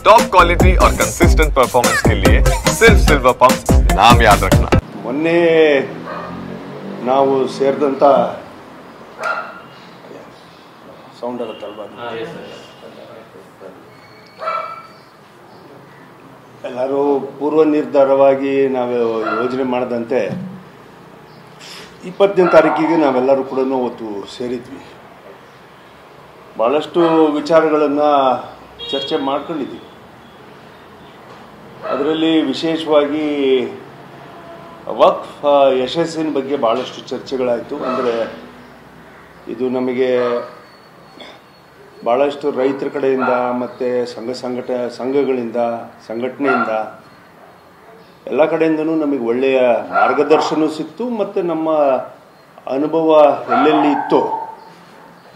Top quality और consistent performance के लिए सिर्फ सिल्वर पंप नाम याद रखना। ಮೊನ್ನೆ ನಾವು ಸೇರಿದಂಥ ಸೌಂಡ್ ಆಗುತ್ತಲ್ವಾ, ಎಲ್ಲರೂ ಪೂರ್ವ ನಿರ್ಧಾರವಾಗಿ ನಾವು ಯೋಜನೆ ಮಾಡಿದಂತೆ 20ನೇ ತಾರೀಕಿಗೆ ನಾವೆಲ್ಲರೂ ಕೂಡ ಅವತ್ತು ಸೇರಿದ್ವಿ. ಭಾಳಷ್ಟು ವಿಚಾರಗಳನ್ನು ಚರ್ಚೆ ಮಾಡ್ಕೊಂಡಿದ್ವಿ. ಅದರಲ್ಲಿ ವಿಶೇಷವಾಗಿ ವಕ್ಫ್ ಯಶಸ್ಸಿನ ಬಗ್ಗೆ ಭಾಳಷ್ಟು ಚರ್ಚೆಗಳಾಯಿತು. ಅಂದರೆ ಇದು ನಮಗೆ ಭಾಳಷ್ಟು ರೈತರ ಕಡೆಯಿಂದ ಮತ್ತು ಸಂಘಗಳಿಂದ ಸಂಘಟನೆಯಿಂದ ಎಲ್ಲ ಕಡೆಯಿಂದನೂ ನಮಗೆ ಒಳ್ಳೆಯ ಮಾರ್ಗದರ್ಶನ ಸಿಕ್ತು. ಮತ್ತು ನಮ್ಮ ಅನುಭವ ಎಲ್ಲೆಲ್ಲಿ ಇತ್ತೋ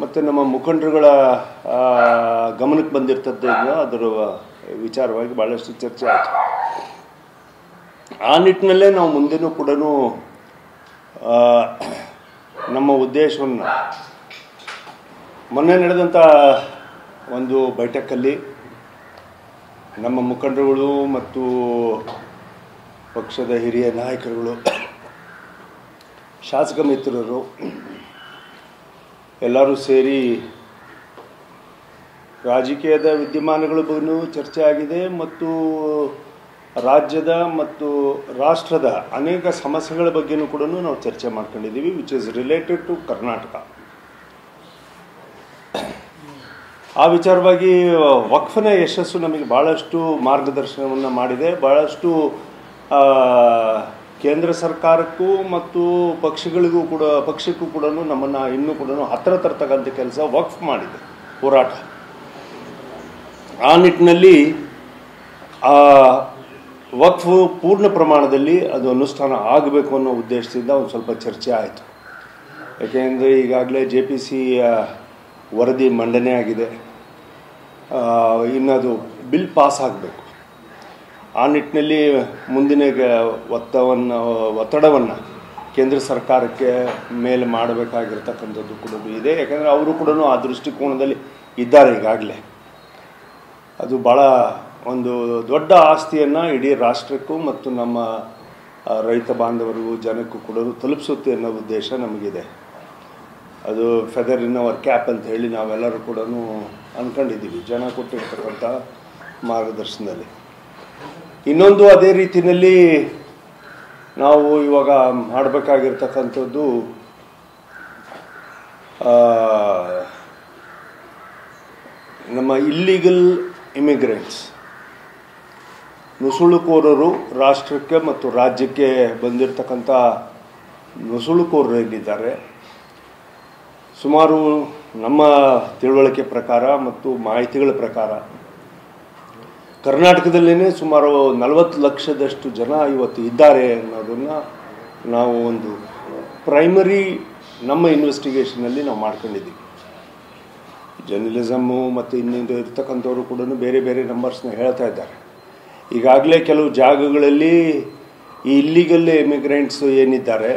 ಮತ್ತು ನಮ್ಮ ಮುಖಂಡರುಗಳ ಗಮನಕ್ಕೆ ಬಂದಿರ್ತದ್ದರಿಂದ ಅದರ ವಿಚಾರವಾಗಿ ಭಾಳಷ್ಟು ಚರ್ಚೆ ಆಯಿತು. ಆ ನಿಟ್ಟಿನಲ್ಲೇ ನಾವು ಮುಂದೆನೂ ಕೂಡ ನಮ್ಮ ಉದ್ದೇಶವನ್ನು ಮೊನ್ನೆ ನಡೆದಂಥ ಒಂದು ಬೈಠಕಲ್ಲಿ ನಮ್ಮ ಮುಖಂಡರುಗಳು ಮತ್ತು ಪಕ್ಷದ ಹಿರಿಯ ನಾಯಕರುಗಳು, ಶಾಸಕ ಮಿತ್ರರು ಎಲ್ಲರೂ ಸೇರಿ ರಾಜಕೀಯದ ವಿದ್ಯಮಾನಗಳ ಬಗ್ಗೆಯೂ ಚರ್ಚೆ ಆಗಿದೆ ಮತ್ತು ರಾಜ್ಯದ ಮತ್ತು ರಾಷ್ಟ್ರದ ಅನೇಕ ಸಮಸ್ಯೆಗಳ ಬಗ್ಗೆಯೂ ಕೂಡ ನಾವು ಚರ್ಚೆ ಮಾಡ್ಕೊಂಡಿದ್ದೀವಿ, which is related to Karnataka. ಆ ವಿಚಾರವಾಗಿ ವಕ್ಫನ ಯಶಸ್ಸು ನಮಗೆ ಭಾಳಷ್ಟು ಮಾರ್ಗದರ್ಶನವನ್ನು ಮಾಡಿದೆ. ಭಾಳಷ್ಟು ಕೇಂದ್ರ ಸರ್ಕಾರಕ್ಕೂ ಮತ್ತು ಪಕ್ಷಕ್ಕೂ ಕೂಡ ನಮ್ಮನ್ನು ಇನ್ನೂ ಕೂಡ ಹತ್ತಿರ ತರ್ತಕ್ಕಂಥ ಕೆಲಸ ವಕ್ಫ್ ಮಾಡಿದೆ, ಹೋರಾಟ. ಆ ನಿಟ್ಟಿನಲ್ಲಿ ವಕ್ಫ್ ಪೂರ್ಣ ಪ್ರಮಾಣದಲ್ಲಿ ಅದು ಅನುಷ್ಠಾನ ಆಗಬೇಕು ಅನ್ನೋ ಉದ್ದೇಶದಿಂದ ಒಂದು ಸ್ವಲ್ಪ ಚರ್ಚೆ ಆಯಿತು. ಯಾಕೆಂದರೆ ಈಗಾಗಲೇ JPC ವರದಿ ಮಂಡನೆ ಆಗಿದೆ, ಇನ್ನದು ಬಿಲ್ ಪಾಸ್ ಆಗಬೇಕು. ಆ ನಿಟ್ಟಿನಲ್ಲಿ ಮುಂದಿನ ಒತ್ತಡವನ್ನು ಕೇಂದ್ರ ಸರ್ಕಾರಕ್ಕೆ ಮೇಲೆ ಮಾಡಬೇಕಾಗಿರ್ತಕ್ಕಂಥದ್ದು ಕೂಡ ಇದೆ. ಯಾಕೆಂದರೆ ಅವರು ಕೂಡ ಆ ದೃಷ್ಟಿಕೋನದಲ್ಲಿ ಇದ್ದಾರೆ ಈಗಾಗಲೇ. ಅದು ಭಾಳ ಒಂದು ದೊಡ್ಡ ಆಸ್ತಿಯನ್ನು ಇಡೀ ರಾಷ್ಟ್ರಕ್ಕೂ ಮತ್ತು ನಮ್ಮ ರೈತ ಬಾಂಧವರಿಗೂ ಜನಕ್ಕೂ ಕೂಡ ತಲುಪಿಸುತ್ತೆ ಅನ್ನೋ ಉದ್ದೇಶ ನಮಗಿದೆ. ಅದು ಫೆದರ್ ಇನ್ ಅವರ್ ಕ್ಯಾಪ್ ಅಂತ ಹೇಳಿ ನಾವೆಲ್ಲರೂ ಕೂಡ ಅಂದ್ಕೊಂಡಿದ್ದೀವಿ ಜನ ಕೊಟ್ಟಿರ್ತಕ್ಕಂಥ ಮಾರ್ಗದರ್ಶನದಲ್ಲಿ. ಇನ್ನೊಂದು ಅದೇ ರೀತಿಯಲ್ಲಿ ನಾವು ಇವಾಗ ಮಾಡಬೇಕಾಗಿರ್ತಕ್ಕಂಥದ್ದು ನಮ್ಮ ಇಲ್ಲೀಗಲ್ ಇಮಿಗ್ರೆಂಟ್ಸ್, ನುಸುಳುಕೋರರು, ರಾಷ್ಟ್ರಕ್ಕೆ ಮತ್ತು ರಾಜ್ಯಕ್ಕೆ ಬಂದಿರತಕ್ಕಂಥ ನುಸುಳುಕೋರರು ಏನಿದ್ದಾರೆ, ಸುಮಾರು ನಮ್ಮ ತಿಳುವಳಿಕೆ ಪ್ರಕಾರ ಮತ್ತು ಮಾಹಿತಿಗಳ ಪ್ರಕಾರ ಕರ್ನಾಟಕದಲ್ಲೇ ಸುಮಾರು 40 ಲಕ್ಷದಷ್ಟು ಜನ ಇವತ್ತು ಇದ್ದಾರೆ ಅನ್ನೋದನ್ನು ನಾವು ಒಂದು ಪ್ರೈಮರಿ ನಮ್ಮ ಇನ್ವೆಸ್ಟಿಗೇಷನಲ್ಲಿ ನಾವು ಮಾಡ್ಕೊಂಡಿದ್ದೀವಿ. ಜರ್ನಲಿಸಮ್ಮು ಮತ್ತು ಇನ್ನೊಂದು ಇರ್ತಕ್ಕಂಥವ್ರು ಕೂಡ ಬೇರೆ ಬೇರೆ ನಂಬರ್ಸ್ನ ಹೇಳ್ತಾ ಇದ್ದಾರೆ. ಈಗಾಗಲೇ ಕೆಲವು ಜಾಗಗಳಲ್ಲಿ ಈ ಇಲ್ಲಿಗಲ್ ಇಮಿಗ್ರೆಂಟ್ಸ್ ಏನಿದ್ದಾರೆ,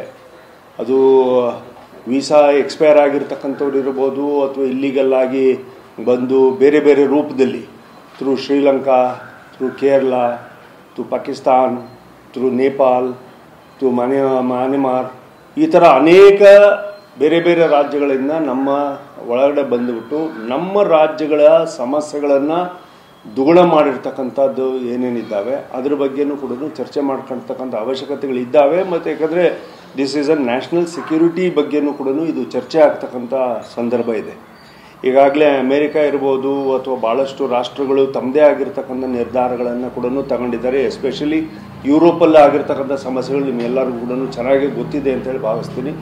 ಅದು ವೀಸಾ ಎಕ್ಸ್ಪೈರ್ ಆಗಿರ್ತಕ್ಕಂಥವ್ರು ಇರ್ಬೋದು, ಅಥವಾ ಇಲ್ಲಿಗಲ್ ಆಗಿ ಬಂದು ಬೇರೆ ಬೇರೆ ರೂಪದಲ್ಲಿ through Sri Lanka, through Kerala, through Pakistan, through Nepal, through Myanmar, ಈ ಥರ ಅನೇಕ ಬೇರೆ ಬೇರೆ ರಾಜ್ಯಗಳಿಂದ ನಮ್ಮ ಒಳಗಡೆ ಬಂದುಬಿಟ್ಟು ನಮ್ಮ ರಾಜ್ಯಗಳ ಸಮಸ್ಯೆಗಳನ್ನು ದುಗುಣ ಮಾಡಿರ್ತಕ್ಕಂಥದ್ದು ಏನೇನಿದ್ದಾವೆ ಅದ್ರ ಬಗ್ಗೆನೂ ಕೂಡ ಚರ್ಚೆ ಮಾಡ್ಕೊಳ್ತಕ್ಕಂಥ ಅವಶ್ಯಕತೆಗಳಿದ್ದಾವೆ. ಮತ್ತು ಯಾಕಂದರೆ this is a national security ಬಗ್ಗೆನೂ ಕೂಡ ಇದು ಚರ್ಚೆ ಆಗ್ತಕ್ಕಂಥ ಸಂದರ್ಭ ಇದೆ. ಈಗಾಗಲೇ ಅಮೇರಿಕಾ ಇರ್ಬೋದು ಅಥವಾ ಭಾಳಷ್ಟು ರಾಷ್ಟ್ರಗಳು ತಮ್ಮದೇ ಆಗಿರ್ತಕ್ಕಂಥ ನಿರ್ಧಾರಗಳನ್ನು ಕೂಡ ತಗೊಂಡಿದ್ದಾರೆ. ಎಸ್ಪೆಷಲಿ ಯುರೋಪಲ್ಲಿ ಆಗಿರ್ತಕ್ಕಂಥ ಸಮಸ್ಯೆಗಳು ನಿಮ್ಮೆಲ್ಲರಿಗೂ ಕೂಡ ಚೆನ್ನಾಗಿ ಗೊತ್ತಿದೆ ಅಂತೇಳಿ ಭಾವಿಸ್ತೀನಿ.